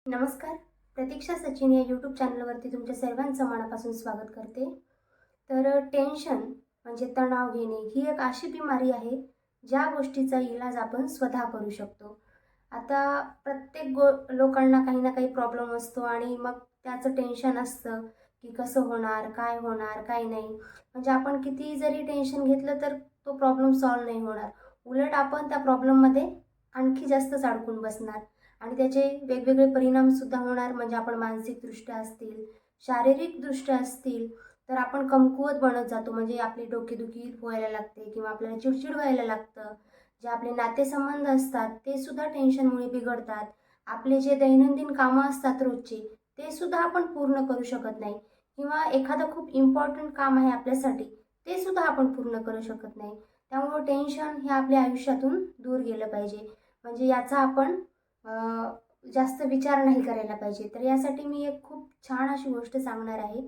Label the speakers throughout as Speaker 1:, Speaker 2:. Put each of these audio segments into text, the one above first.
Speaker 1: नमस्कार. प्रतीक्षा सचिन या यूट्यूब चॅनलवरती तुमच्या सर्वांचं मनापासून स्वागत करते. तर टेन्शन म्हणजे तणाव घेणे ही एक अशी बिमारी आहे, ज्या गोष्टीचा इलाज आपण स्वतः करू शकतो. आता प्रत्येक लोकांना काही ना काही प्रॉब्लेम असतो आणि मग त्याचं टेन्शन असतं, की कसं होणार, काय नाही. म्हणजे आपण कितीही जरी टेन्शन घेतलं तर तो प्रॉब्लेम सॉल्व्ह नाही होणार. उलट आपण त्या प्रॉब्लेममध्ये आणखी जास्तच अडकून बसणार. आणि त्याचे वेगवेगळे परिणामसुद्धा होणार. म्हणजे आपण मानसिकदृष्ट्या असतील, शारीरिकदृष्ट्या असतील, तर आपण कमकुवत बनत जातो. म्हणजे आपली डोकेदुखी व्हायला लागते किंवा आपल्याला चिडचिड व्हायला लागतं. जे आपले नातेसंबंध असतात ते सुद्धा टेन्शनमुळे बिघडतात. आपले जे दैनंदिन कामं असतात रोजचे, ते सुद्धा आपण पूर्ण करू शकत नाही किंवा एखादं खूप इम्पॉर्टंट काम आहे आपल्यासाठी, ते सुद्धा आपण पूर्ण करू शकत नाही. त्यामुळं टेन्शन हे आपल्या आयुष्यातून दूर गेलं पाहिजे. म्हणजे याचा आपण जास्त विचार नाही करायला पाहिजे. तर यासाठी मी एक खूप छान अशी गोष्ट सांगणार आहे,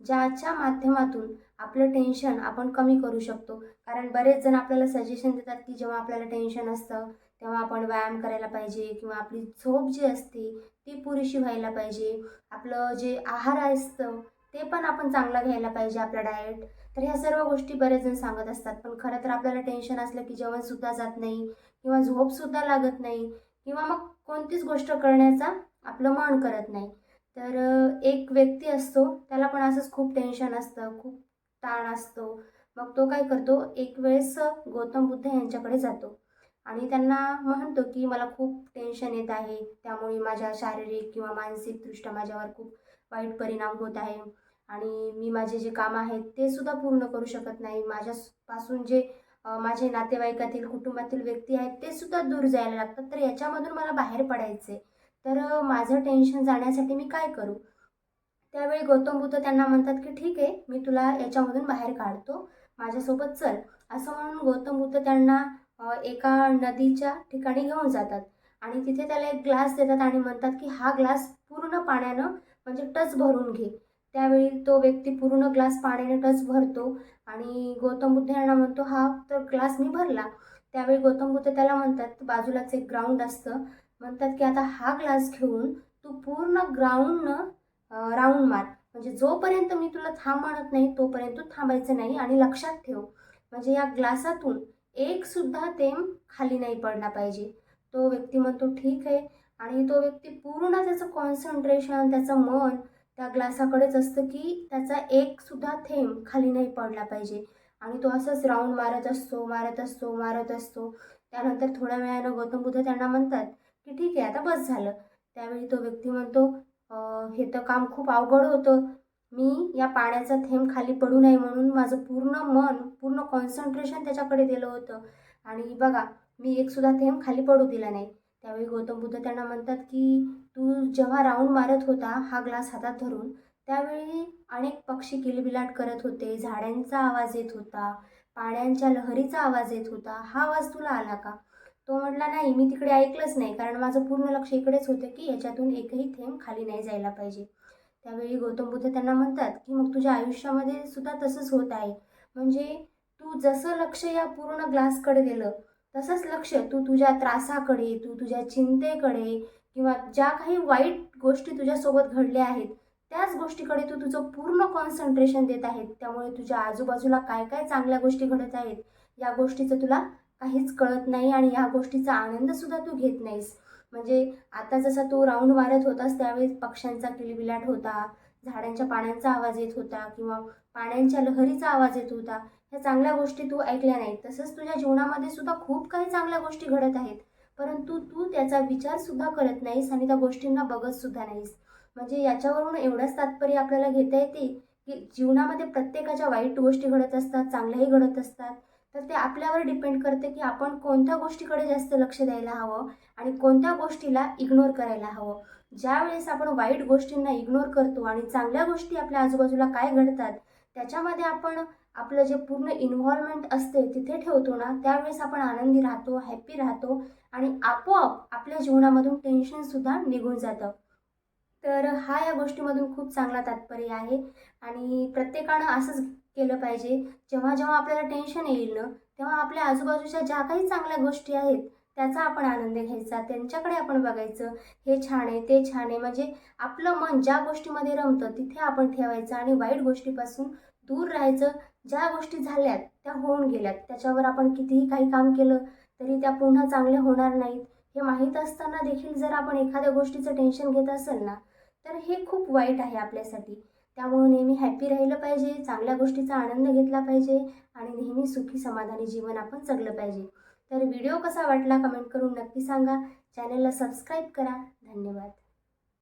Speaker 1: ज्याच्या माध्यमातून आपलं टेन्शन आपण कमी करू शकतो. कारण बरेच जण आपल्याला सजेशन देतात, की जेव्हा आपल्याला टेन्शन असतं, तेव्हा आपण व्यायाम करायला पाहिजे किंवा आपली झोप जी असते, ती पुरेशी व्हायला पाहिजे. आपलं जे आहार असतं, ते पण आपण चांगला घ्यायला पाहिजे, आपला डाएट. तर ह्या सर्व गोष्टी बरेच जण सांगत असतात. पण खरं तर आपल्याला टेन्शन असलं, की जेवणसुद्धा जात नाही किंवा झोपसुद्धा लागत नाही किंवा मग कोणतीच गोष्ट करण्याचा आपलं मन करत नाही. तर एक व्यक्ती असतो, त्याला पण असंच खूप टेन्शन असतं, खूप ताण असतो. मग तो काय करतो, एक वेळेस गौतम बुद्ध यांच्याकडे जातो आणि त्यांना म्हणतो, की मला खूप टेन्शन येत आहे. त्यामुळे माझ्या शारीरिक किंवा मानसिकदृष्ट्या माझ्यावर खूप वाईट परिणाम होत आहे आणि मी माझे जे कामं आहेत ते सुद्धा पूर्ण करू शकत नाही. माझ्यापासून जे माझे नातेवाईकातील, कुटुंबातील व्यक्ती आहेत ते सुद्धा दूर जायला लागतात. तर याच्यामधून मला बाहेर पडायचं आहे. तर माझं टेन्शन जाण्यासाठी मी काय करू? त्यावेळी गौतम बुद्ध त्यांना म्हणतात, की "ठीक आहे, मी तुला याच्यामधून बाहेर काढतो. माझ्यासोबत चल." असं म्हणून गौतम बुद्ध त्यांना एका नदीच्या ठिकाणी घेऊन जातात आणि तिथे त्याला एक ग्लास देतात आणि म्हणतात, की "हा ग्लास पूर्ण पाण्यानं म्हणजे टच भरून घे." त्यावेळी तो व्यक्ती पूर्ण ग्लास पाण्याने टच भरतो आणि गौतम बुद्ध यांना म्हणतो, "हा तर ग्लास मी भरला." त्यावेळी गौतम बुद्ध त्याला म्हणतात, बाजूलाच एक ग्राउंड असतं, म्हणतात, की "आता हा ग्लास घेऊन तू पूर्ण ग्राउंडनं राउंड मार. म्हणजे जोपर्यंत मी तुला थांब म्हणत नाही, तोपर्यंत तू थांबायचं नाही आणि लक्षात ठेव, म्हणजे या ग्लासातून एक सुद्धा थेंब खाली नाही पडला पाहिजे." तो व्यक्ती म्हणतो, "ठीक आहे." आणि तो व्यक्ती पूर्ण त्याचं कॉन्सन्ट्रेशन, त्याचं मन त्या ग्लासाकडेच असतं, की त्याचा एक सुद्धा थेंब खाली नाही पडला पाहिजे. आणि तो असंच राउंड मारत असतो, मारत असतो, मारत असतो. त्यानंतर थोड्या वेळानं गौतम बुद्ध त्यांना म्हणतात, की "ठीक आहे, आता बस झालं." त्यावेळी तो व्यक्ती म्हणतो, "अ, हे तर काम खूप अवघड होतं. मी या पाण्याचा थेंब खाली पडू नये म्हणून माझं पूर्ण मन, पूर्ण कॉन्सन्ट्रेशन त्याच्याकडे दिलं होतं आणि बघा, मी एक सुद्धा थेंब खाली पडू दिला नाही." त्यावेळी गौतम बुद्ध त्यांना म्हणतात, की "तू जेव्हा राउंड मारत होता हा ग्लास हातात धरून, त्यावेळी अनेक पक्षी किलबिलाट करत होते, झाडांचा आवाज येत होता, पाण्याच्या लहरीचा आवाज येत होता. हा आवाज तुला आला का?" तो म्हटला, "नाही, मी तिकडे ऐकलंच नाही. कारण माझं पूर्ण लक्ष इकडेच होतं, की याच्यातून एकही थेंब खाली नाही जायला पाहिजे." त्यावेळी गौतम बुद्ध त्यांना म्हणतात, की "मग तुझ्या आयुष्यामध्ये सुद्धा तसंच होत आहे. म्हणजे तू जसं लक्ष या पूर्ण ग्लासकडे दिलं, तसंच लक्ष तू तुझ्या त्रासाकडे, तू तुझ्या चिंतेकडे किंवा ज्या काही वाईट गोष्टी तुझ्यासोबत घडल्या आहेत, त्याच गोष्टीकडे तू तुझं पूर्ण कॉन्सन्ट्रेशन देत आहेत. त्यामुळे तुझ्या आजूबाजूला काय-काय चांगल्या गोष्टी घडत आहेत, या गोष्टीचं तुला काहीच कळत नाही आणि या गोष्टीचा आनंदसुद्धा तू घेत नाहीस." म्हणजे आता जसा तू राउंड मारत होतास त्यावेळी पक्ष्यांचा किलबिलाट होता, झाडांच्या पाण्याचा आवाज येत होता किंवा पाण्याच्या लहरीचा आवाज येत होता. ह्या चांगल्या गोष्टी तू ऐकल्या नाहीत. तसंच तुझ्या जीवनामध्ये सुद्धा खूप काही चांगल्या गोष्टी घडत आहेत. परंतु तू त्याचा विचारसुद्धा करत नाहीस आणि त्या गोष्टींना बघतसुद्धा नाहीस. म्हणजे याच्यावरून एवढंच तात्पर्य आपल्याला घेता येते, की जीवनामध्ये प्रत्येकाच्या वाईट गोष्टी घडत असतात, चांगल्याही घडत असतात. तर ते आपल्यावर डिपेंड करते, की आपण कोणत्या गोष्टीकडे जास्त लक्ष द्यायला हवं आणि कोणत्या गोष्टीला इग्नोर करायला हवं. ज्यावेळेस आपण वाईट गोष्टींना इग्नोर करतो आणि चांगल्या गोष्टी आपल्या आजूबाजूला काय घडतात, त्याच्यामध्ये आपण आपलं जे पूर्ण इन्व्हॉल्वमेंट असते तिथे ठेवतो ना, त्यावेळेस आपण आनंदी राहतो, हॅपी राहतो आणि आपोआप आपल्या जीवनामधून टेन्शनसुद्धा निघून जातं. तर हा या गोष्टीमधून खूप चांगला तात्पर्य आहे आणि प्रत्येकानं असंच केलं पाहिजे. जेव्हा जेव्हा आपल्याला टेन्शन येईल ना, तेव्हा आपल्या आजूबाजूच्या ज्या काही चांगल्या गोष्टी आहेत, त्याचा आपण आनंद घ्यायचा, त्यांच्याकडे आपण बघायचं, हे छान आहे, ते छान आहे. म्हणजे आपलं मन ज्या गोष्टीमध्ये रमतं तिथे आपण ठेवायचं आणि वाईट गोष्टीपासून दूर राहायचं. ज्या गोष्टी झाल्यात त्या होऊन गेल्यात, त्याच्यावर आपण कितीही काही काम केलं तरी त्या पुन्हा चांगल्या होणार नाहीत. हे माहीत असताना देखील जर आपण एखाद्या गोष्टीचं टेन्शन घेत असेल ना, तर हे खूप वाईट आहे आपल्यासाठी. त्यामुळे नेहमी हॅपी राहिलं पाहिजे, चांगल्या गोष्टीचा आनंद घेतला पाहिजे आणि नेहमी सुखी समाधानी जीवन आपण जगलं पाहिजे. तर व्हिडिओ कसा वाटला कमेंट करून नक्की सांगा. चॅनलला सबस्क्राईब करा. धन्यवाद.